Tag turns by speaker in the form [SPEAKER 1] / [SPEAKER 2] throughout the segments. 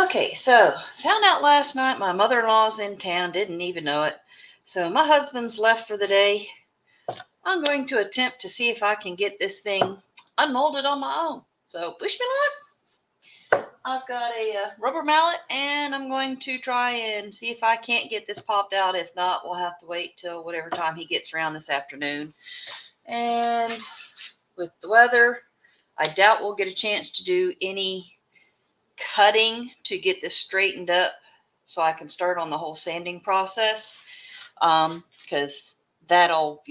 [SPEAKER 1] Okay, so found out last night my mother-in-law's in town, didn't even know it. So my husband's left for the day. I'm going to attempt to see if I can get this thing unmolded on my own. So wish me luck. I've got a rubber mallet and I'm going to try and see if I can't get this popped out. If not, we'll have to wait till whatever time he gets around this afternoon. And with the weather, I doubt we'll get a chance to do any cutting to get this straightened up so I can start on the whole sanding process, because that'll,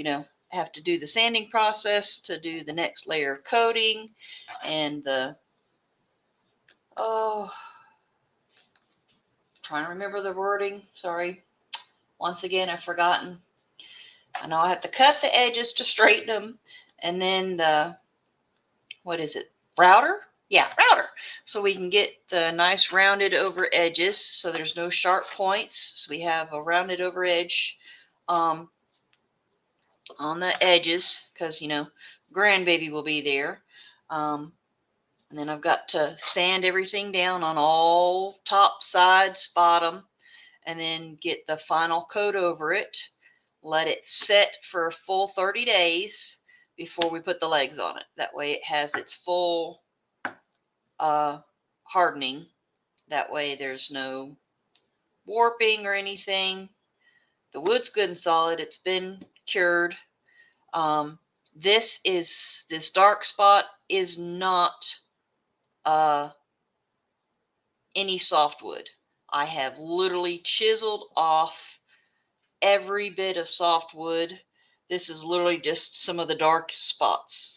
[SPEAKER 1] have to do the sanding process to do the next layer of coating and trying to remember the wording. Sorry. Once again, I've forgotten. I know I have to cut the edges to straighten them, and then router? Yeah, router. So we can get the nice rounded over edges so there's no sharp points. So we have a rounded over edge on the edges because, grandbaby will be there. And then I've got to sand everything down on all top, sides, bottom, and then get the final coat over it. Let it set for a full 30 days before we put the legs on it. That way it has its full hardening. That way there's no warping or anything. The wood's good and solid. It's been cured. This dark spot is not any softwood. I have literally chiseled off every bit of softwood. This is literally just some of the dark spots.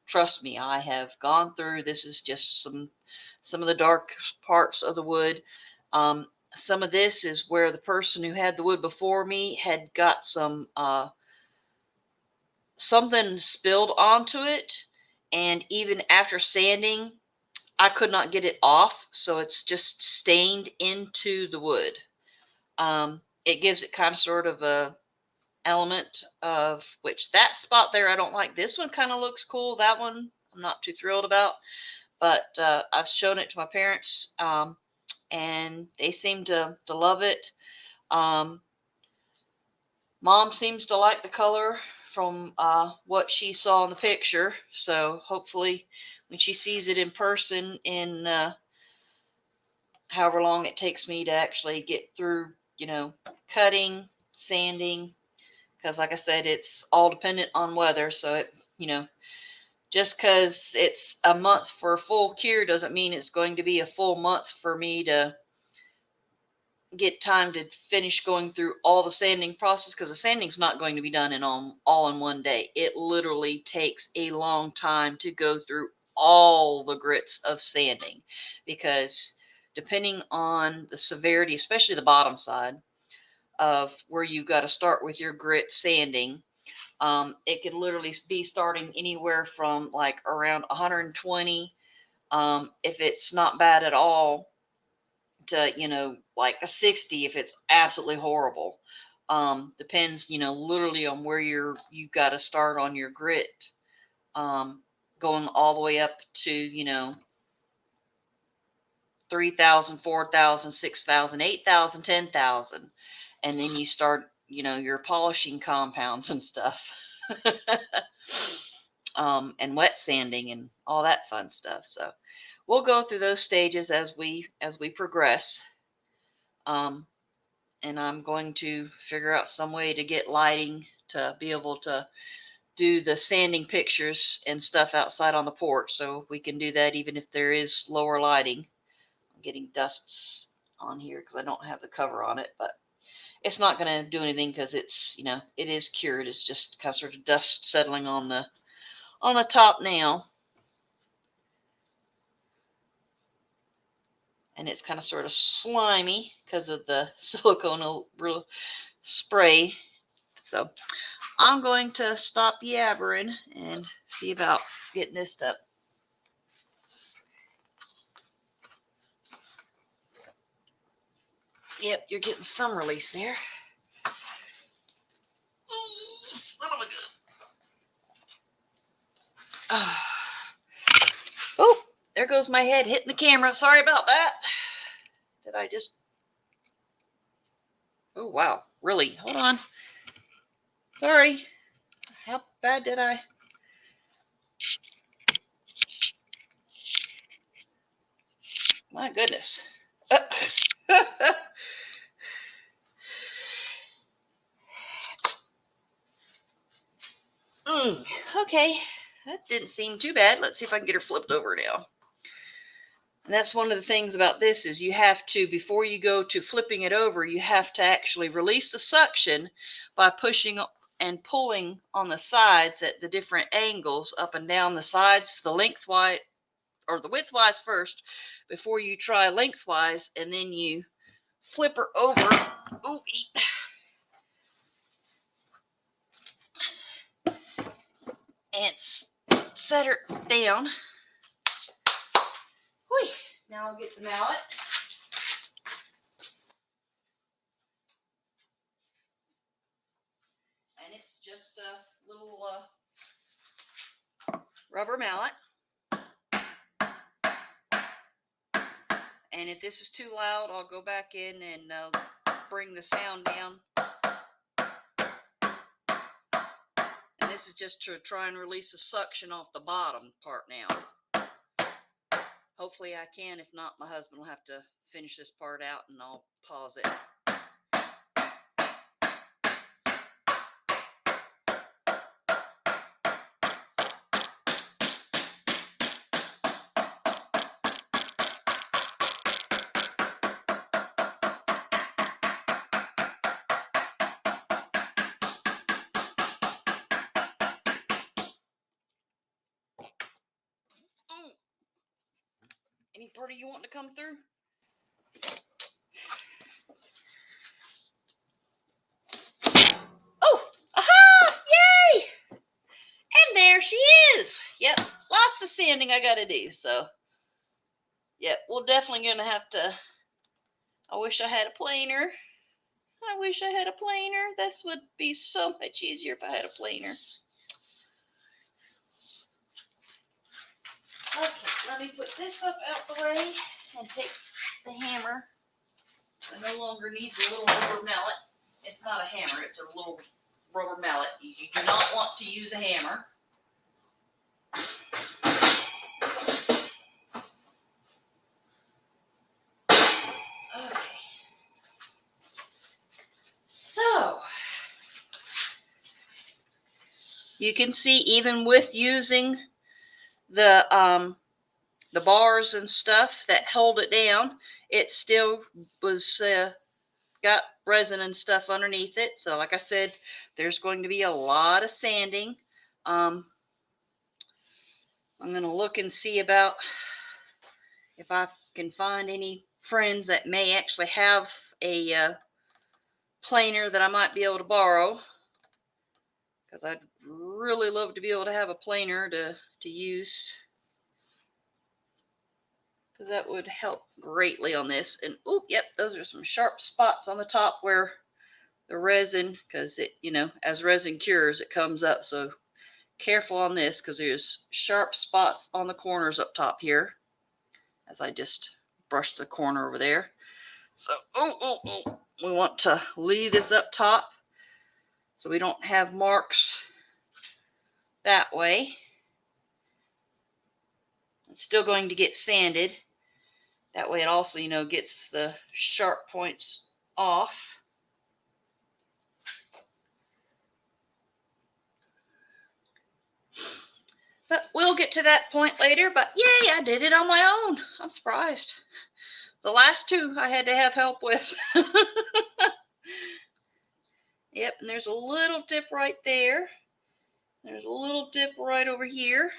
[SPEAKER 1] Trust me, I have gone through. This is just some of the dark parts of the wood. Some of this is where the person who had the wood before me had got some something spilled onto it, and even after sanding, I could not get it off, so it's just stained into the wood. It gives it kind of sort of a element of which that spot there I don't like. This one kind of looks cool. That one I'm not too thrilled about, but I've shown it to my parents, and they seem to love it. Mom seems to like the color from what she saw in the picture, so hopefully when she sees it in person in however long it takes me to actually get through, cutting, sanding, because like I said, it's all dependent on weather. So it, just because it's a month for a full cure doesn't mean it's going to be a full month for me to get time to finish going through all the sanding process, because the sanding's not going to be done all in one day. It literally takes a long time to go through all the grits of sanding, because depending on the severity, especially the bottom side of where you got to start with your grit sanding, it could literally be starting anywhere from like around 120, if it's not bad at all, to like a 60 if it's absolutely horrible. Depends literally on where you've got to start on your grit, going all the way up to 3,000, 4,000, 6,000, 8,000, 10,000, and then you start your polishing compounds and stuff. And wet sanding and all that fun stuff. So we'll go through those stages as we progress. And I'm going to figure out some way to get lighting to be able to do the sanding pictures and stuff outside on the porch, so we can do that even if there is lower lighting. I'm getting dusts on here because I don't have the cover on it, but it's not going to do anything because it's it is cured. It's just kind of sort of dust settling on the top now, and it's kind of sort of slimy because of the silicone spray. So I'm going to stop yabbering and see about getting this stuff. Yep, you're getting some release there. Son of a gun. Oh, there goes my head hitting the camera. Sorry about that. Did I just... Oh, wow. Really? Hold on. Sorry. How bad did I... My goodness. Okay. That didn't seem too bad. Let's see if I can get her flipped over now. And that's one of the things about this is you have to, before you go to flipping it over, you have to actually release the suction by pushing and pulling on the sides at the different angles up and down the sides, the lengthwise or the widthwise first before you try lengthwise, and then you flip her over. Ooh, and set her down. Whee. Now I'll get the mallet. And it's just a little rubber mallet. And if this is too loud, I'll go back in and bring the sound down. And this is just to try and release the suction off the bottom part now. Hopefully I can. If not, my husband will have to finish this part out and I'll pause it. Any part of you want to come through? Oh, aha! Yay! And there she is. Yep, lots of sanding I got to do. So, yep, we're definitely going to have to. I wish I had a planer. I wish I had a planer. This would be so much easier if I had a planer. Okay, let me put this up out the way and take the hammer. I no longer need the little rubber mallet. It's not a hammer, it's a little rubber mallet. You do not want to use a hammer. Okay. So, you can see even with using the bars and stuff that hold it down, it still was got resin and stuff underneath it. So like I said, there's going to be a lot of sanding. I'm going to look and see about if I can find any friends that may actually have a planer that I might be able to borrow, because I'd really love to be able to have a planer to use, because that would help greatly on this. And oh, yep, those are some sharp spots on the top where the resin, because it, you know, as resin cures, it comes up. So careful on this, because there's sharp spots on the corners up top here, as I just brushed the corner over there. So we want to leave this up top so we don't have marks that way. It's still going to get sanded. That way it also, you know, gets the sharp points off. But we'll get to that point later. But yay, I did it on my own. I'm surprised. The last two I had to have help with. Yep, and there's a little dip right there. There's a little dip right over here.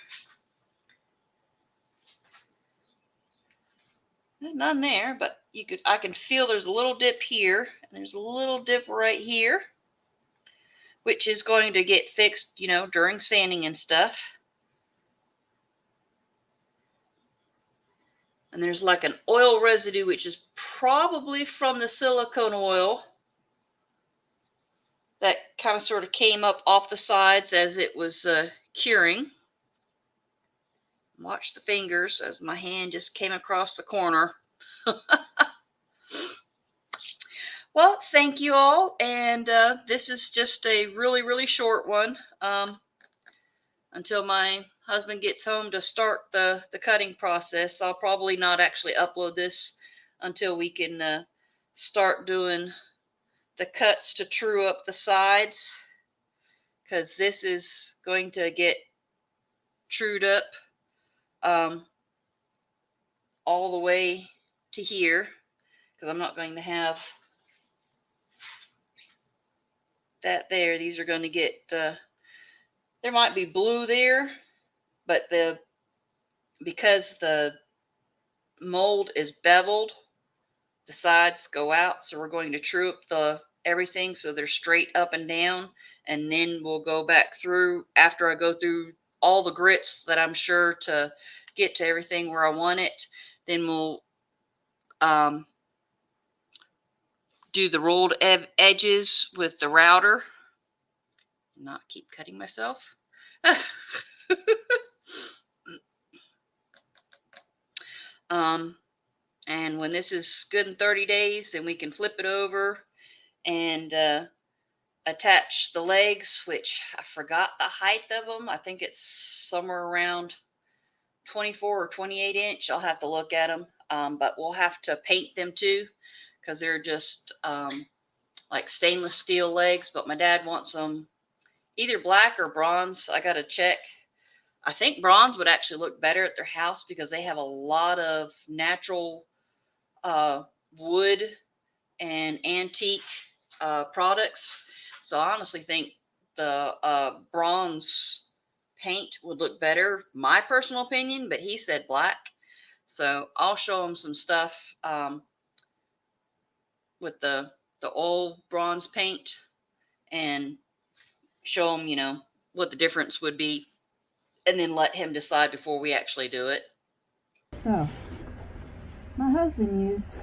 [SPEAKER 1] None there, but I can feel there's a little dip here, and there's a little dip right here, which is going to get fixed, you know, during sanding and stuff. And there's like an oil residue, which is probably from the silicone oil that kind of sort of came up off the sides as it was curing. Watch the fingers as my hand just came across the corner. Well, thank you all, and this is just a really short one until my husband gets home to start the cutting process. I'll probably not actually upload this until we can start doing the cuts to true up the sides, because this is going to get trued up all the way to here, because I'm not going to have that there. These are going to get there might be blue there, but because the mold is beveled, the sides go out, so we're going to true up everything so they're straight up and down, and then we'll go back through after I go through all the grits that I'm sure to get to everything where I want it. Then we'll do the rolled edges with the router. Not keep cutting myself. And when this is good in 30 days, then we can flip it over and attach the legs, which I forgot the height of them. I think it's somewhere around 24 or 28 inch. I'll have to look at them, but we'll have to paint them too, because they're just like stainless steel legs. But my dad wants them either black or bronze. I gotta check. I think bronze would actually look better at their house because they have a lot of natural wood and antique products. So I honestly think the bronze paint would look better, my personal opinion, but he said black. So I'll show him some stuff with the old bronze paint and show him, what the difference would be, and then let him decide before we actually do it.
[SPEAKER 2] So, my husband used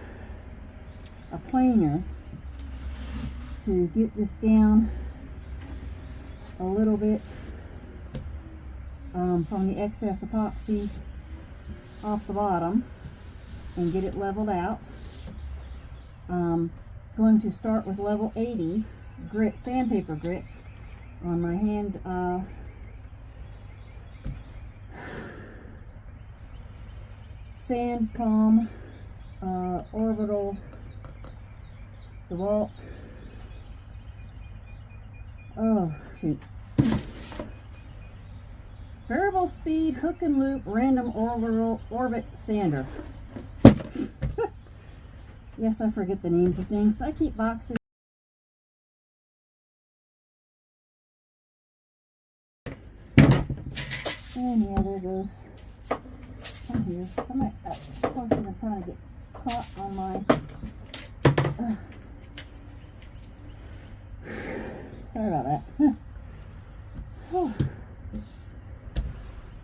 [SPEAKER 2] a planer to get this down a little bit from the excess epoxy off the bottom and get it leveled out. Going to start with level 80 grit, sandpaper grit on my hand sand palm orbital DeWalt. Oh shoot. Variable speed hook and loop random orbital orbit sander. Yes, I forget the names of things. I keep boxes. And yeah, there goes. Come here. Come at that portion I'm trying to get caught on my. Sorry about that.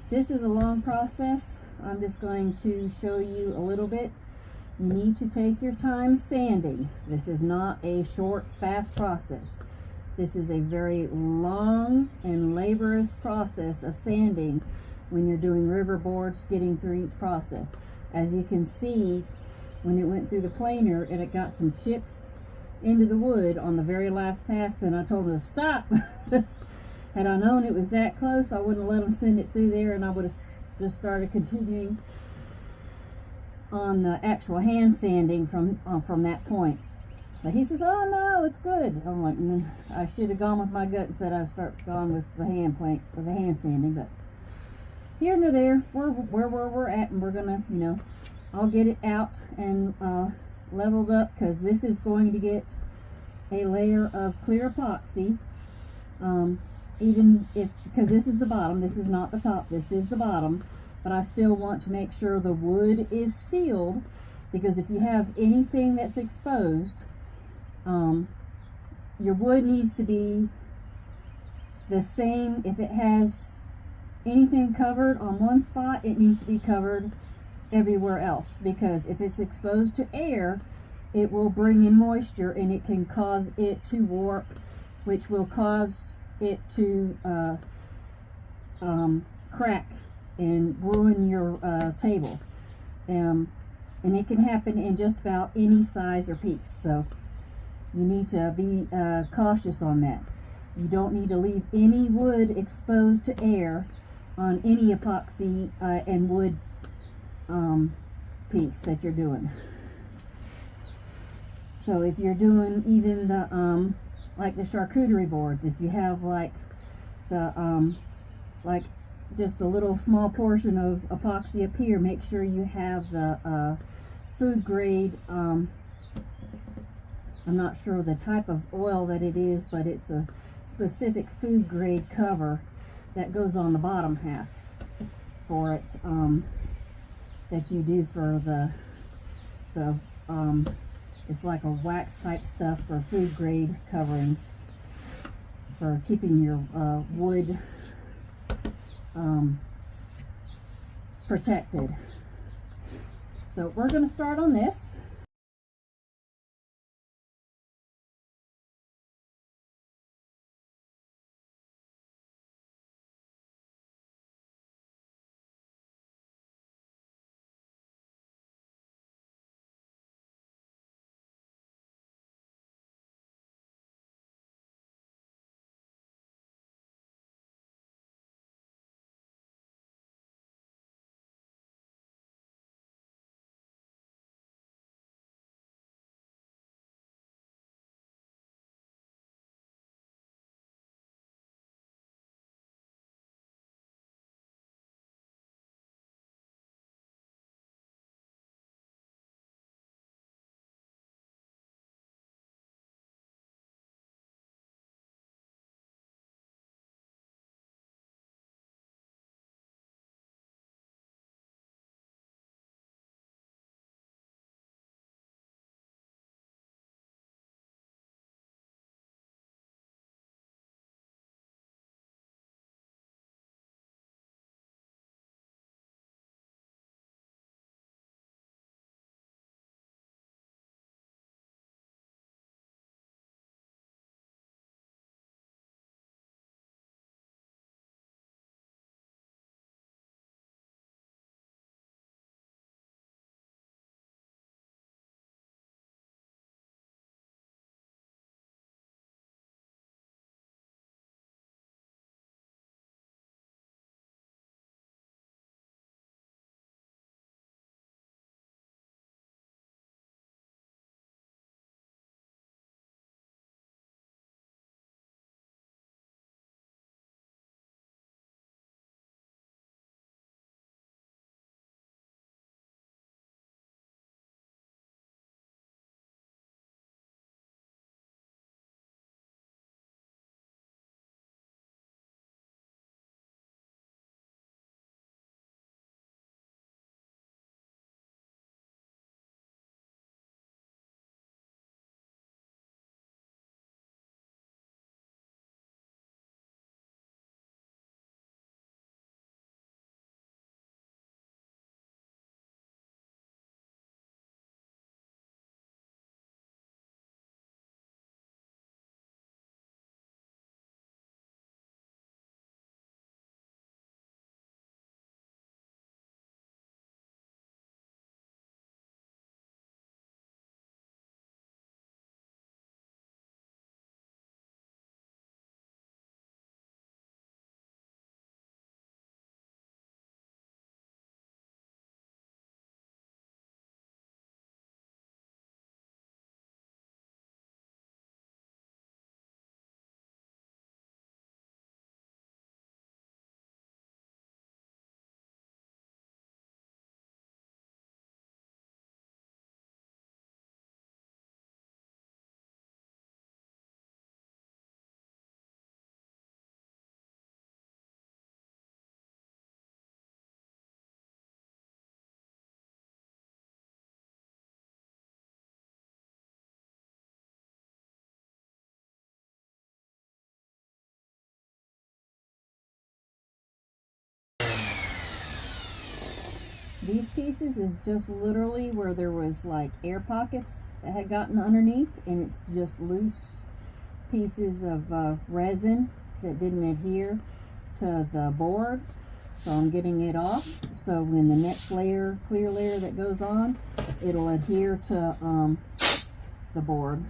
[SPEAKER 2] This is a long process. I'm just going to show you a little bit. You need to take your time sanding. This is not a short, fast process. This is a very long and laborious process of sanding when you're doing river boards, getting through each process. As you can see, when it went through the planer, it got some chips into the wood on the very last pass, and I told him to stop. Had I known it was that close, I wouldn't have let him send it through there, and I would have just started continuing on the actual hand sanding from that point. But he says, "Oh no, it's good." I'm like, I should have gone with my gut and said I'd start going with the hand sanding. But here nor there, we're where we're at, and we're gonna, I'll get it out and leveled up, because this is going to get a layer of clear epoxy. Even if, because this is the bottom, this is not the top, this is the bottom. But I still want to make sure the wood is sealed, because if you have anything that's exposed, your wood needs to be the same. If it has anything covered on one spot, it needs to be covered everywhere else, because if it's exposed to air, it will bring in moisture and it can cause it to warp, which will cause it to crack and ruin your table. And it can happen in just about any size or piece. So You need to be cautious on that. You don't need to leave any wood exposed to air on any epoxy and wood piece that you're doing. So if you're doing even the like the charcuterie boards, if you have like the like just a little small portion of epoxy up here, make sure you have the food grade, I'm not sure the type of oil that it is, but it's a specific food grade cover that goes on the bottom half for it, that you do for the it's like a wax type stuff for food grade coverings for keeping your wood protected. So we're going to start on this. These pieces is just literally where there was like air pockets that had gotten underneath, and it's just loose pieces of resin that didn't adhere to the board. So I'm getting it off, so when the next layer, clear layer that goes on, it'll adhere to the board.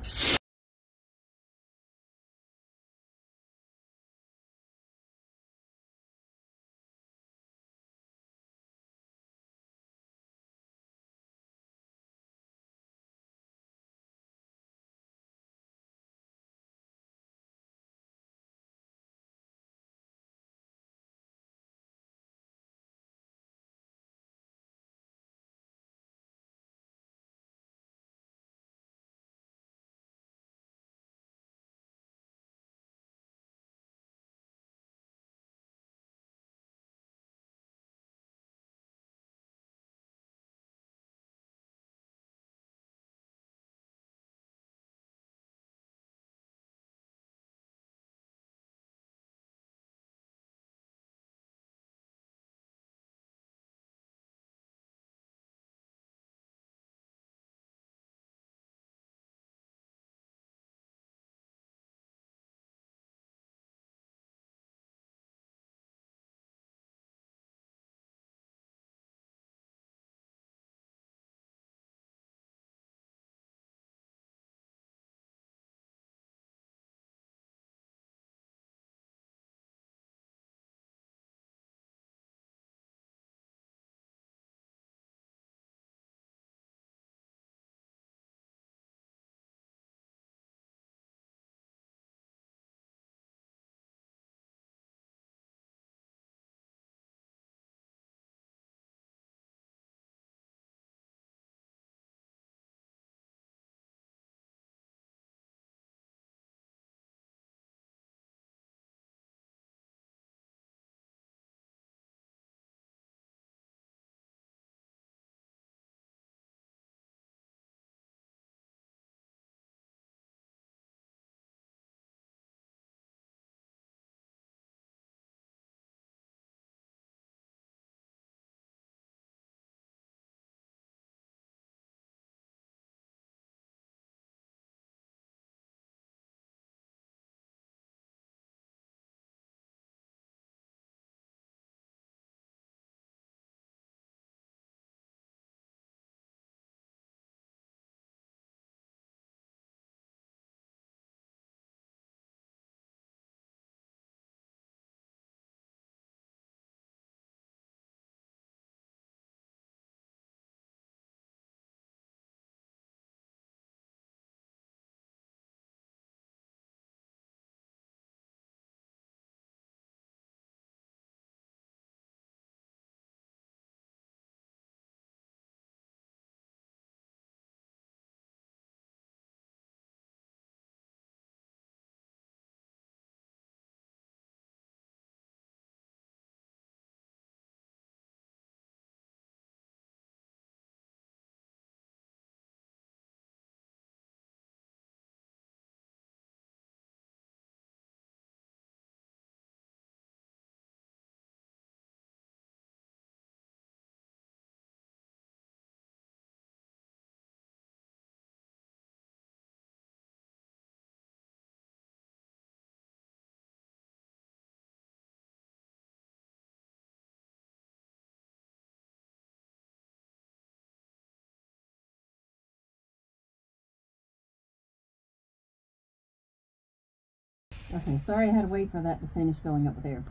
[SPEAKER 2] Okay, sorry I had to wait for that to finish filling up with air.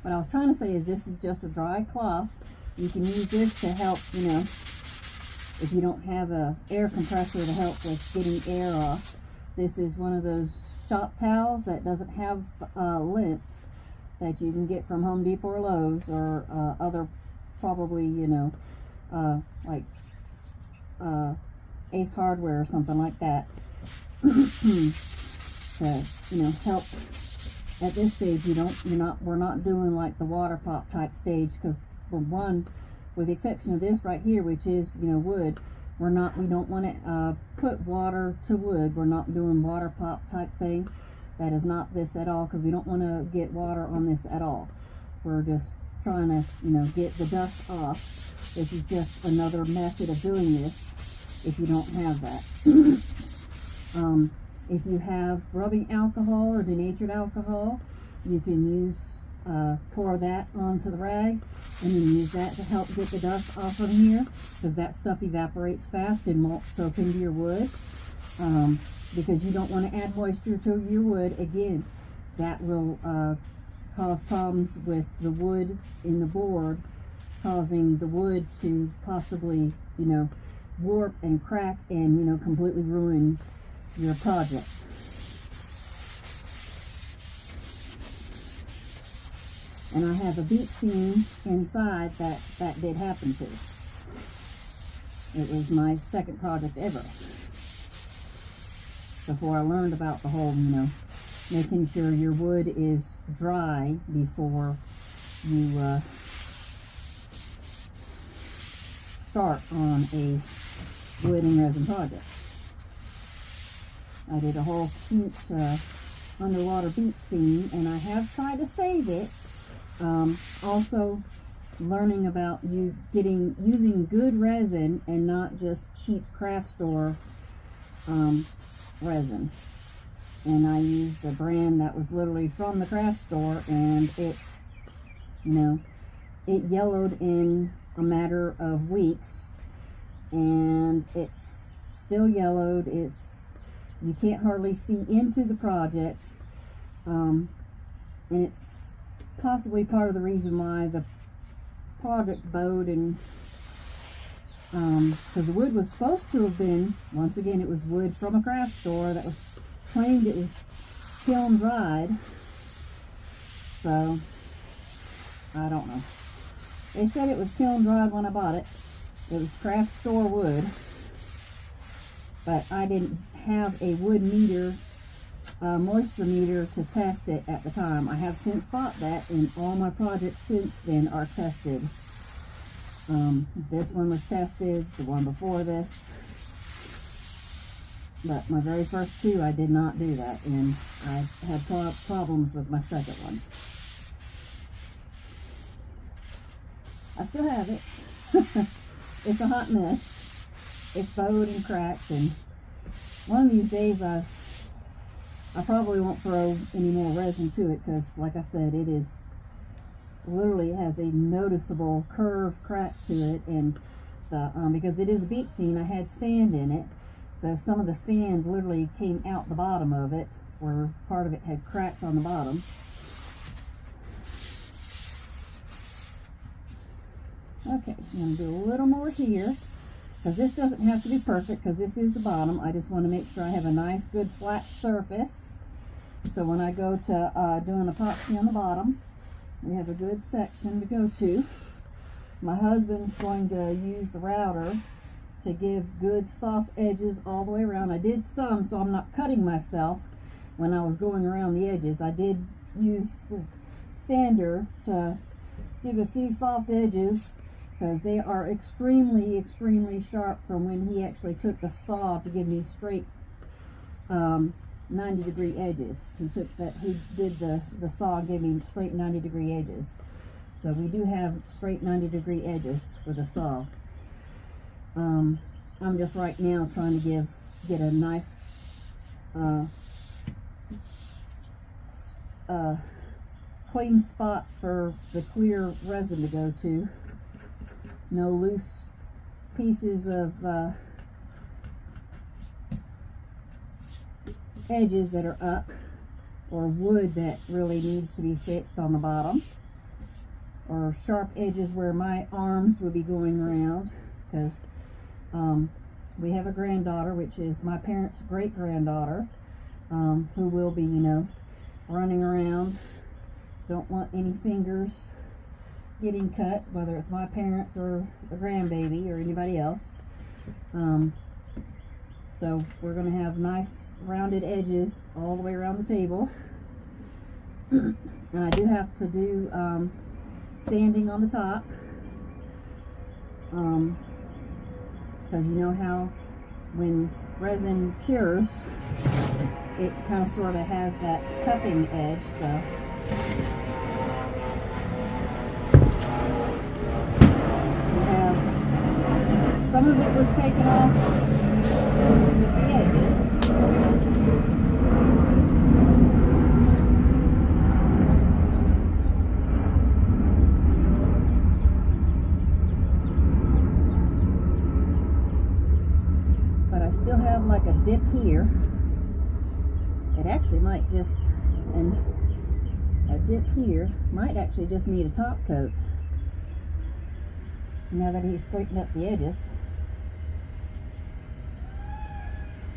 [SPEAKER 2] What I was trying to say is this is just a dry cloth. You can use this to help, you know, if you don't have a air compressor to help with getting air off. This is one of those shop towels that doesn't have lint that you can get from Home Depot or Lowe's or other probably, you know, like Ace Hardware or something like that. To, you know, help at this stage. We're not doing like the water pop type stage, because for one, with the exception of this right here, which is, you know, wood, we don't want to put water to wood. We're not doing water pop type thing. That is not this at all, because we don't want to get water on this at all. We're just trying to, you know, get the dust off. This is just another method of doing this if you don't have that. If you have rubbing alcohol or denatured alcohol, you can use, pour that onto the rag and then use that to help get the dust off of here, because that stuff evaporates fast and won't soak into your wood. Because you don't want to add moisture to your wood. Again, that will cause problems with the wood in the board, causing the wood to possibly, you know, warp and crack and, you know, completely ruin your project. And I have a beat seam inside that did happen to. It was my second project ever, before I learned about the whole, you know, making sure your wood is dry before you start on a wood and resin project. I did a whole cute underwater beach scene, and I have tried to save it. Also learning about using good resin and not just cheap craft store resin. And I used a brand that was literally from the craft store, and it's, you know, it yellowed in a matter of weeks, and it's still yellowed. You can't hardly see into the project, and it's possibly part of the reason why the project bowed. And because the wood was supposed to have been, once again, it was wood from a craft store that was claimed it was kiln dried. So I don't know. They said it was kiln dried when I bought it. It was craft store wood, but I didn't have a wood meter, moisture meter to test it at the time. I have since bought that, and all my projects since then are tested. This one was tested, the one before this, but my very first two I did not do that, and I had problems with my second one. I still have it. It's a hot mess. It's bowed and cracked, and one of these days I probably won't throw any more resin to it, because like I said, it is literally has a noticeable curve crack to it. And the because it is a beach scene, I had sand in it, so some of the sand literally came out the bottom of it, where part of it had cracked on the bottom. Okay, I'm going to do a little more here, because this doesn't have to be perfect, because this is the bottom. I just want to make sure I have a nice, good, flat surface. So when I go to doing epoxy on the bottom, we have a good section to go to. My husband's going to use the router to give good, soft edges all the way around. I did some, so I'm not cutting myself when I was going around the edges. I did use the sander to give a few soft edges, because they are extremely, extremely sharp from when he actually took the saw to give me straight 90-degree edges. He did the saw and gave me straight 90-degree edges. So we do have straight 90-degree edges for the saw. I'm just right now trying to get a nice clean spot for the clear resin to go to. No loose pieces of edges that are up, or wood that really needs to be fixed on the bottom, or sharp edges where my arms would be going around, because we have a granddaughter, which is my parents' great granddaughter, who will be, you know, running around. Don't want any fingers getting cut, whether it's my parents or a grandbaby or anybody else. So we're going to have nice rounded edges all the way around the table. And I do have to do sanding on the top, because you know how when resin cures, it kind of sort of has that cupping edge. So we have some of it was taken off with the edges. But I still have like a dip here. It actually might just, and a dip here might actually just need a top coat. Now that he's straightened up the edges.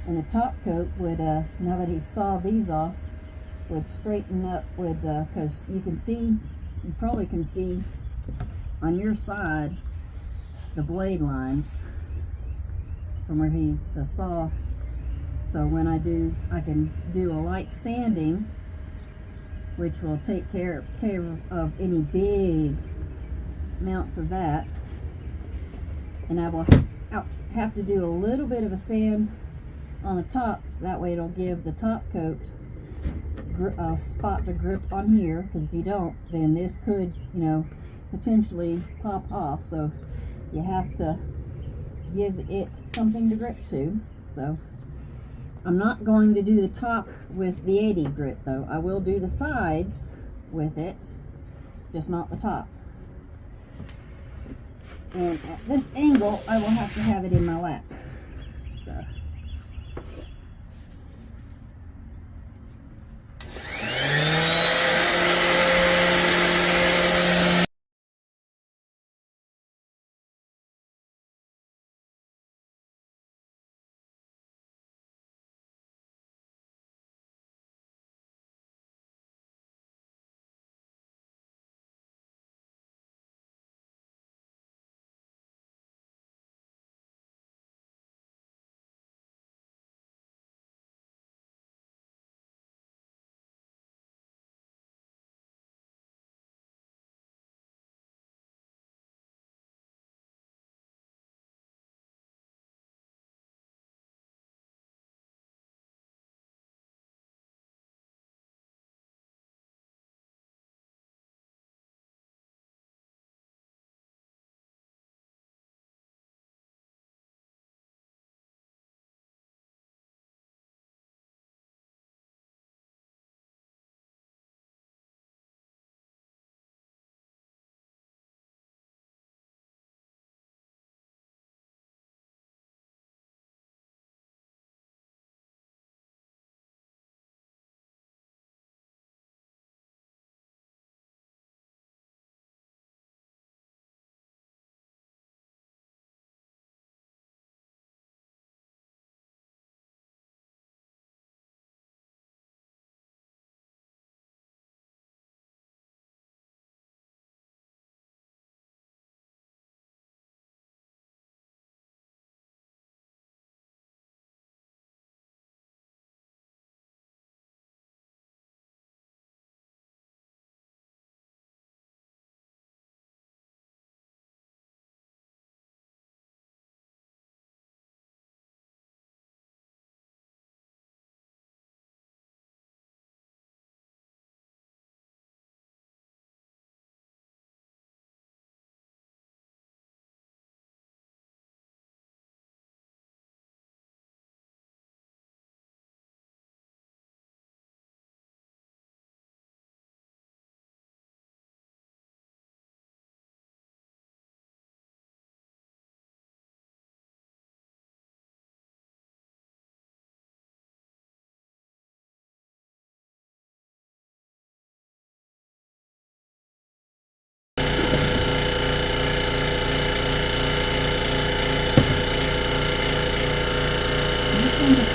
[SPEAKER 2] And the top coat would, now that he sawed these off, would straighten up, would, because you can see, you probably can see on your side the blade lines from where the saw. So when I can do a light sanding, which will take care of any big amounts of that. And I will have to do a little bit of a sand on the top, so that way it'll give the top coat a spot to grip on here, because if you don't, then this could, you know, potentially pop off. So you have to give it something to grip to. So I'm not going to do the top with the 80 grit though. I will do the sides with it, just not the top. And at this angle, I will have to have it in my lap. So.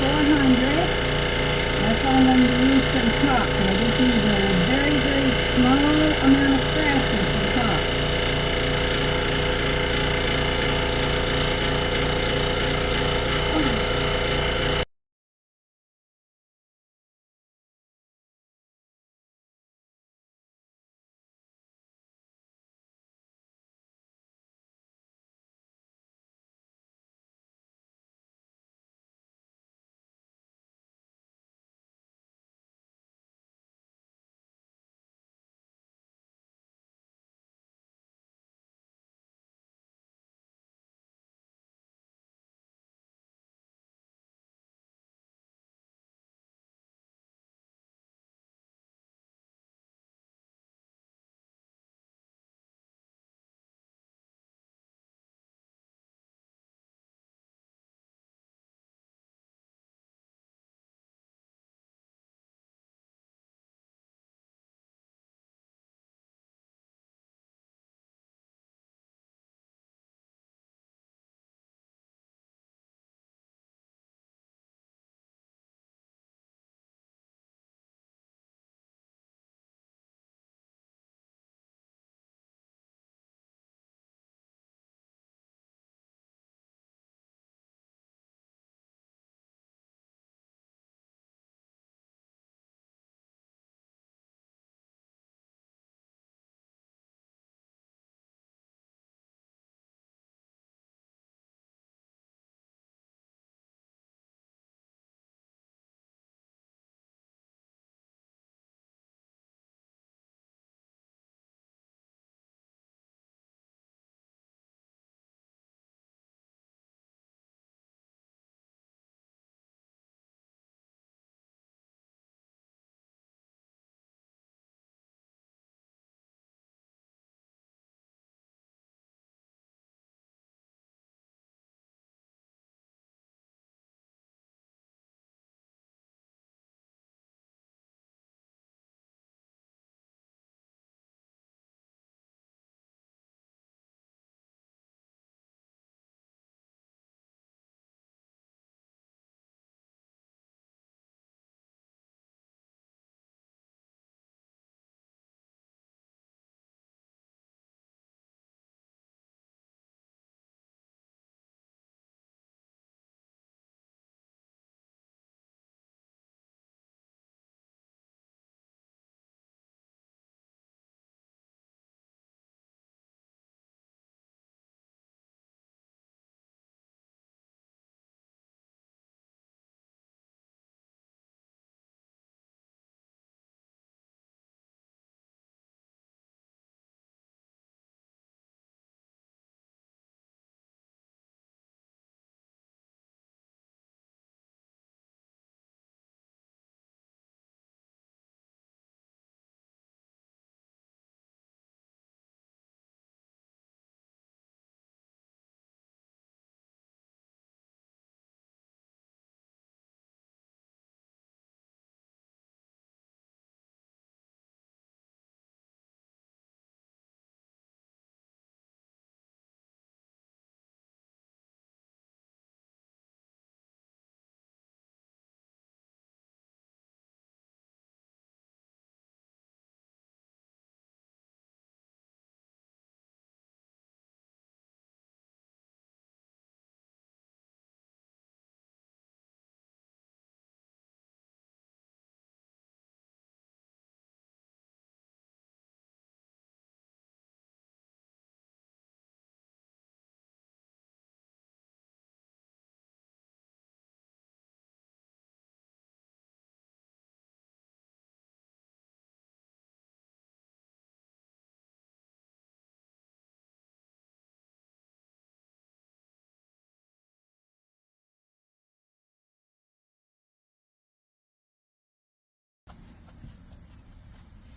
[SPEAKER 2] 400. That's all I'm going to use for the top. So I just use a very, very small amount of scratching for the top.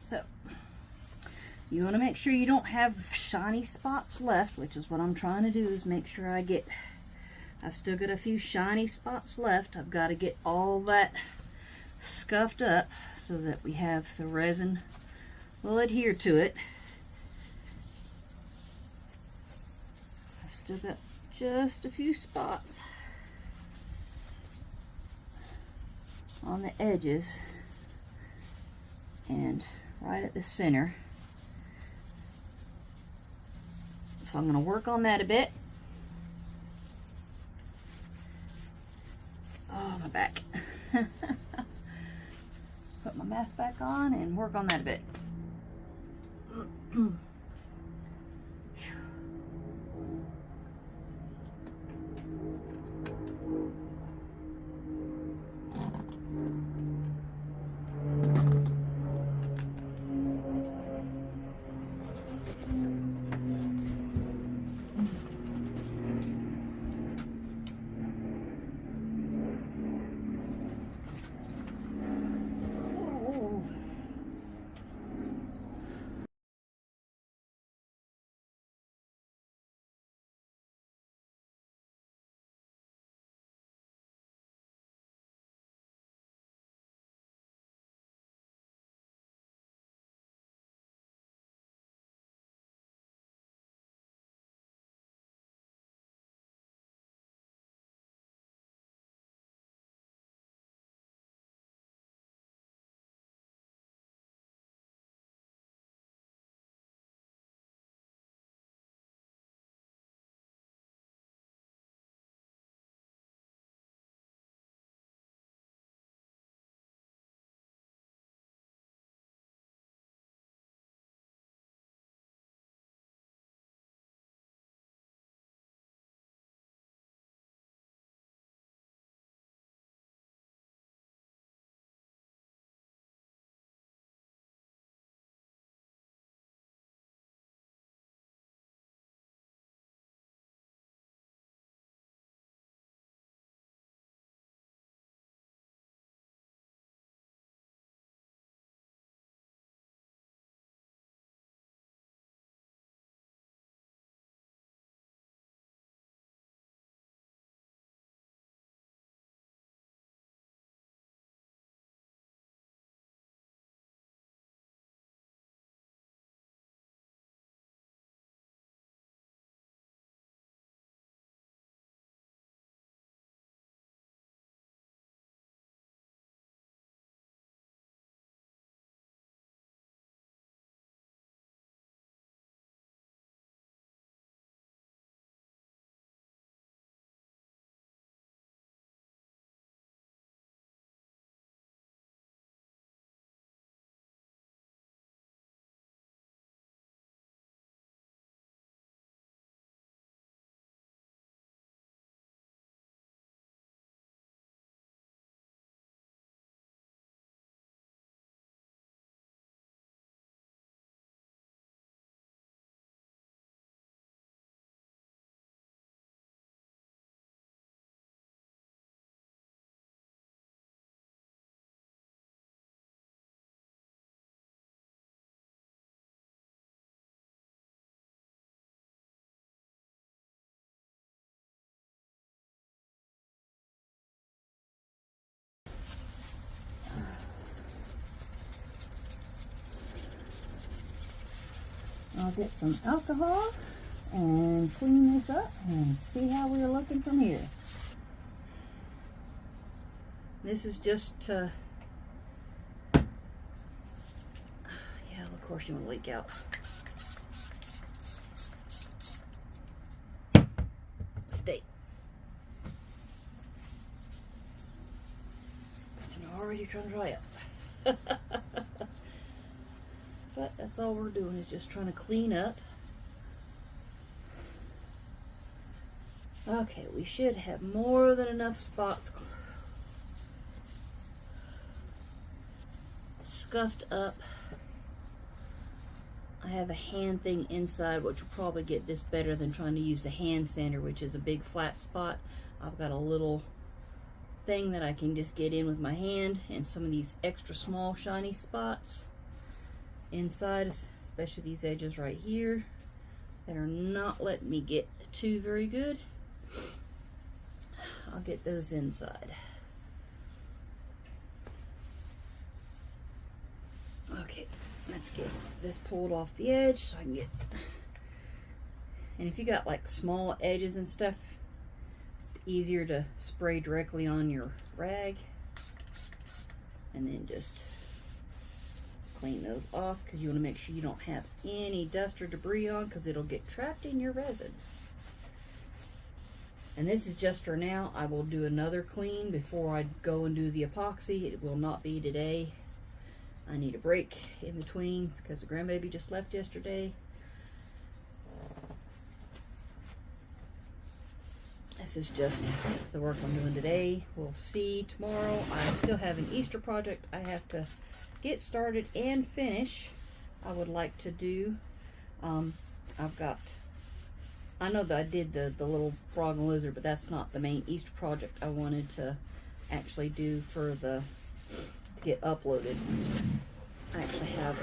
[SPEAKER 2] So you want to make sure you don't have shiny spots left, which is what I'm trying to do, is make sure I've still got a few shiny spots left. I've got to get all that scuffed up so that we have the resin will adhere to it. I've still got just a few spots.
[SPEAKER 1] on the edges and right at the center. So I'm going to work on that a bit. Oh, my back. Put my mask back on and work on that a bit.
[SPEAKER 2] I'll get some alcohol and clean this up and see how we're looking from here.
[SPEAKER 1] This is just to, yeah, of course you want to leak out. Stay. And already trying to dry up. But that's all we're doing, is just trying to clean up. Okay, we should have more than enough spots scuffed up. I have a hand thing inside, which will probably get this better than trying to use the hand sander, which is a big flat spot. I've got a little thing that I can just get in with my hand, and some of these extra small shiny spots inside, especially these edges right here that are not letting me get to very good. I'll get those inside. Okay, let's get this pulled off the edge so I can get, and if you got like small edges and stuff, it's easier to spray directly on your rag.
[SPEAKER 2] And then just clean those off, because you want to make sure you don't have any dust or debris on, because it'll get trapped in your resin. And this is just for now. I will do another clean before I go and do the epoxy. It will not be today. I need a break in between because the grandbaby just left yesterday. This is just the work I'm doing today. We'll see tomorrow. I still have an Easter project I have to get started and finish. I would like to do. I know that I did the little frog and lizard, but that's not the main Easter project I wanted to actually do for to get uploaded. I actually have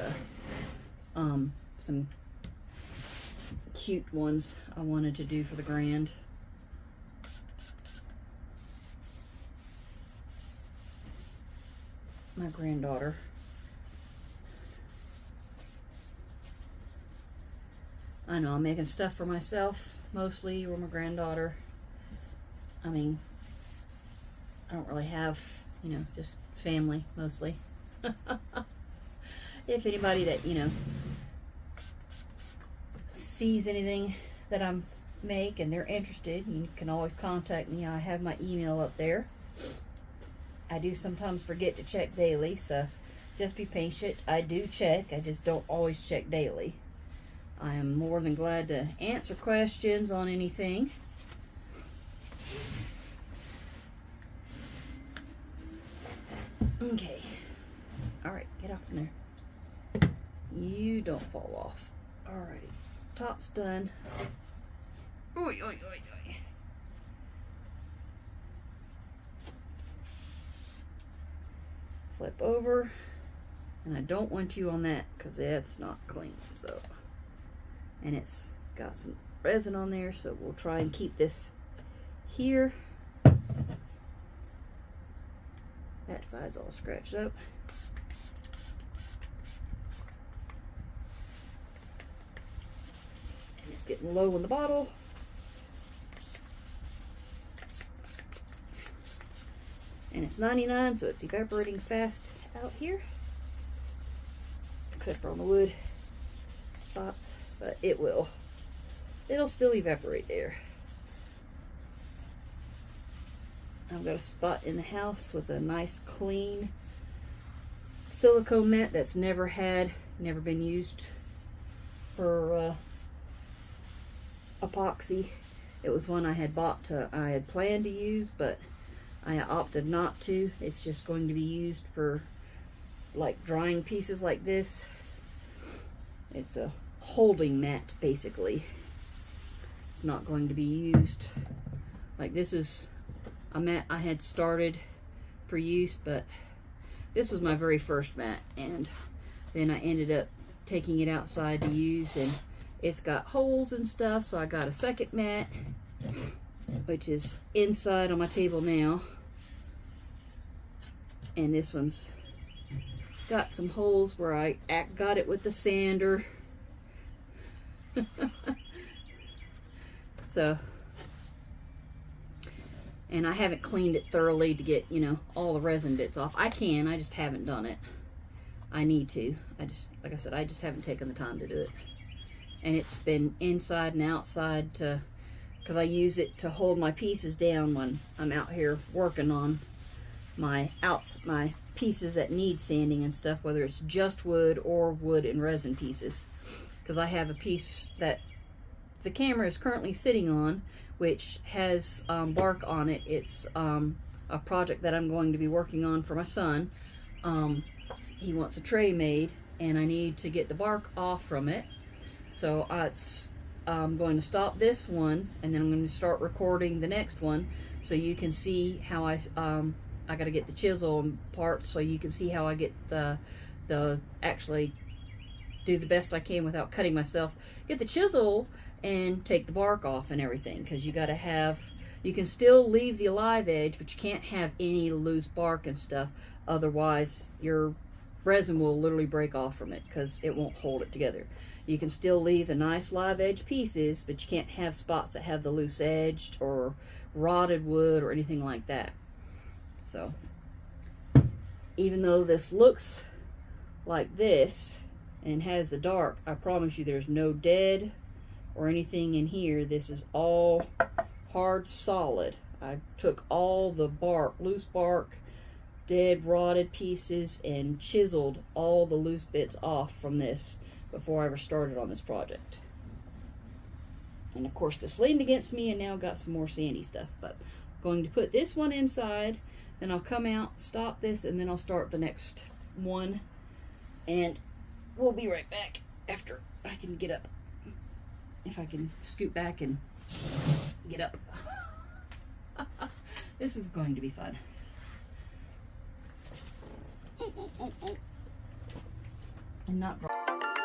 [SPEAKER 2] some cute ones I wanted to do for the grand. My granddaughter. I know I'm making stuff for myself mostly, or my granddaughter. I mean, I don't really have, you know, just family mostly. If anybody that, you know, sees anything that I make and they're interested, you can always contact me. I have my email up there. I do sometimes forget to check daily, so just be patient. I do check, I just don't always check daily. I am more than glad to answer questions on anything. Okay. Alright, get off from there. You don't fall off. Alrighty. Top's done. Oy, oy, oy, oy. Flip over. And I don't want you on that because that's not clean. So, and it's got some resin on there, so we'll try and keep this here. That side's all scratched up. And it's getting low in the bottle. And it's 99, so it's evaporating fast out here. Except for on the wood spots, but it'll still evaporate there. I've got a spot in the house with a nice clean silicone mat that's never been used for epoxy. It was one I had I had planned to use, but I opted not to. It's just going to be used for like drying pieces like this. It's a holding mat basically. It's not going to be used like this is a mat I had started for use, but this was my very first mat, and then I ended up taking it outside to use, and it's got holes and stuff, so I got a second mat which is inside on my table now, and this one's got some holes where I got it with the sander. So, and I haven't cleaned it thoroughly to get, you know, all the resin bits off. I just haven't done it. I need to. Like I said, I just haven't taken the time to do it. And it's been inside and outside because I use it to hold my pieces down when I'm out here working on my pieces that need sanding and stuff, whether it's just wood or wood and resin pieces. Because I have a piece that the camera is currently sitting on, which has bark on it. It's a project that I'm going to be working on for my son. He wants a tray made, and I need to get the bark off from it. So I'm going to stop this one, and then I'm going to start recording the next one, so you can see how I got to get the chisel and parts, so you can see how I get actually do the best I can without cutting myself. Get the chisel and take the bark off and everything, because you can still leave the alive edge, but you can't have any loose bark and stuff, otherwise your resin will literally break off from it because it won't hold it together. You can still leave the nice live edge pieces, but you can't have spots that have the loose edged or rotted wood or anything like that. So even though this looks like this and has the dark, I promise you there's no dead or anything in here. This is all hard solid. I took all the bark, loose bark, dead rotted pieces, and chiseled all the loose bits off from this before I ever started on this project. And of course this leaned against me and now got some more sandy stuff. But I'm going to put this one inside, then I'll come out, stop this, and then I'll start the next one. And we'll be right back after I can get up. If I can scoot back and get up. This is going to be fun. And not dry.